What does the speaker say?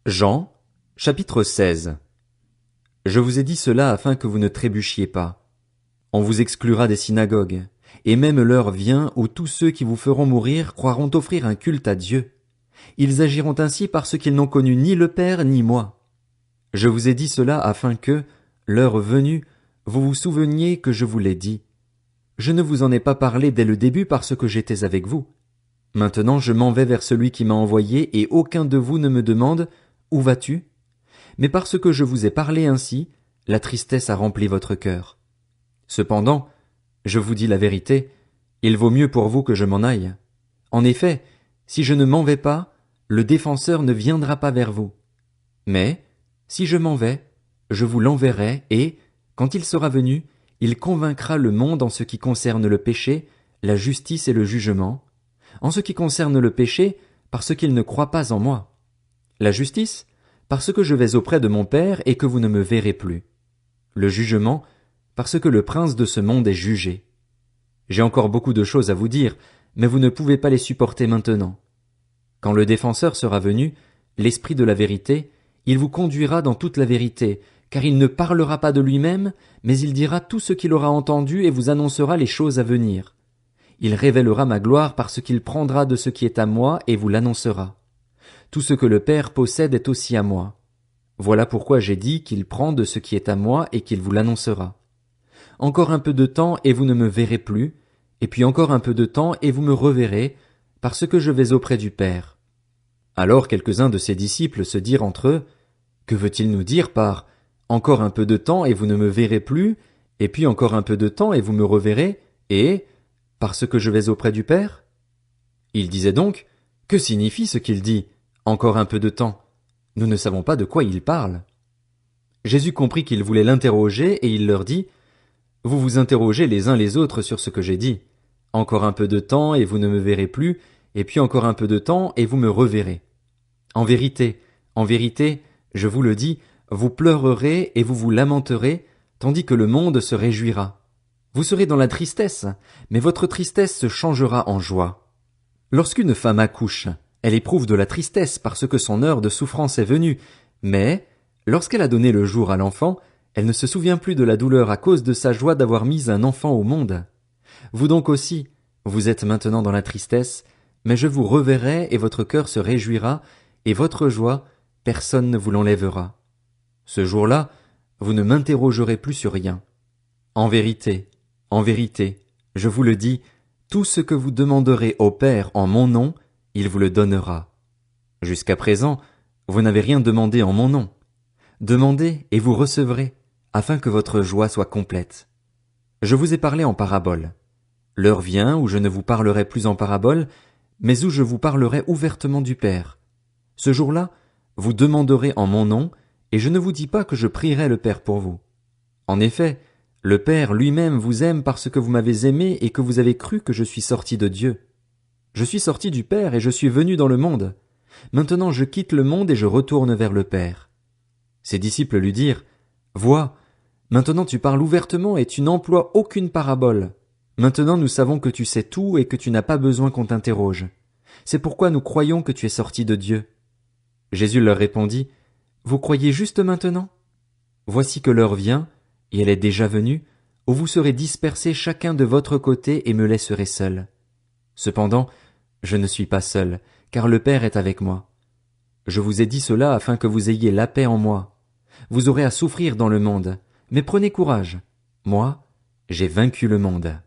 Jean, chapitre 16. Je vous ai dit cela afin que vous ne trébuchiez pas. On vous exclura des synagogues, et même l'heure vient où tous ceux qui vous feront mourir croiront offrir un culte à Dieu. Ils agiront ainsi parce qu'ils n'ont connu ni le Père ni moi. Je vous ai dit cela afin que, l'heure venue, vous vous souveniez que je vous l'ai dit. Je ne vous en ai pas parlé dès le début parce que j'étais avec vous. Maintenant je m'en vais vers celui qui m'a envoyé et aucun de vous ne me demande « Où vas-tu » Mais parce que je vous ai parlé ainsi, la tristesse a rempli votre cœur. Cependant, je vous dis la vérité, il vaut mieux pour vous que je m'en aille. En effet, si je ne m'en vais pas, le défenseur ne viendra pas vers vous. Mais, si je m'en vais, je vous l'enverrai et, quand il sera venu, il convaincra le monde en ce qui concerne le péché, la justice et le jugement. En ce qui concerne le péché, parce qu'il ne croit pas en moi. La justice, parce que je vais auprès de mon Père et que vous ne me verrez plus. Le jugement, parce que le prince de ce monde est jugé. J'ai encore beaucoup de choses à vous dire, mais vous ne pouvez pas les supporter maintenant. Quand le défenseur sera venu, l'Esprit de la vérité, il vous conduira dans toute la vérité, car il ne parlera pas de lui-même, mais il dira tout ce qu'il aura entendu et vous annoncera les choses à venir. Il révélera ma gloire parce qu'il prendra de ce qui est à moi et vous l'annoncera. Tout ce que le Père possède est aussi à moi. Voilà pourquoi j'ai dit qu'il prend de ce qui est à moi et qu'il vous l'annoncera. Encore un peu de temps et vous ne me verrez plus, et puis encore un peu de temps et vous me reverrez, parce que je vais auprès du Père. Alors quelques-uns de ses disciples se dirent entre eux, « Que veut-il nous dire par « Encore un peu de temps et vous ne me verrez plus, et puis encore un peu de temps et vous me reverrez, et « Parce que je vais auprès du Père » Il disait donc, « Que signifie ce qu'il dit ? Encore un peu de temps. Nous ne savons pas de quoi il parle. » Jésus comprit qu'ils voulaient l'interroger et il leur dit, « Vous vous interrogez les uns les autres sur ce que j'ai dit. Encore un peu de temps et vous ne me verrez plus, et puis encore un peu de temps et vous me reverrez. En vérité, je vous le dis, vous pleurerez et vous vous lamenterez, tandis que le monde se réjouira. Vous serez dans la tristesse, mais votre tristesse se changera en joie. Lorsqu'une femme accouche, elle éprouve de la tristesse parce que son heure de souffrance est venue, mais, lorsqu'elle a donné le jour à l'enfant, elle ne se souvient plus de la douleur à cause de sa joie d'avoir mis un enfant au monde. Vous donc aussi, vous êtes maintenant dans la tristesse, mais je vous reverrai et votre cœur se réjouira, et votre joie, personne ne vous l'enlèvera. Ce jour-là, vous ne m'interrogerez plus sur rien. En vérité, je vous le dis, tout ce que vous demanderez au Père en mon nom, il vous le donnera. Jusqu'à présent, vous n'avez rien demandé en mon nom. Demandez et vous recevrez, afin que votre joie soit complète. Je vous ai parlé en parabole. L'heure vient où je ne vous parlerai plus en parabole, mais où je vous parlerai ouvertement du Père. Ce jour-là, vous demanderez en mon nom, et je ne vous dis pas que je prierai le Père pour vous. En effet, le Père lui-même vous aime parce que vous m'avez aimé et que vous avez cru que je suis sorti de Dieu. Je suis sorti du Père et je suis venu dans le monde. Maintenant je quitte le monde et je retourne vers le Père. Ses disciples lui dirent, « Vois, maintenant tu parles ouvertement et tu n'emploies aucune parabole. Maintenant nous savons que tu sais tout et que tu n'as pas besoin qu'on t'interroge. C'est pourquoi nous croyons que tu es sorti de Dieu. » Jésus leur répondit, « Vous croyez juste maintenant ? Voici que l'heure vient, et elle est déjà venue, où vous serez dispersés chacun de votre côté et me laisserez seul. Cependant, je ne suis pas seul, car le Père est avec moi. Je vous ai dit cela afin que vous ayez la paix en moi. Vous aurez à souffrir dans le monde, mais prenez courage. Moi, j'ai vaincu le monde. »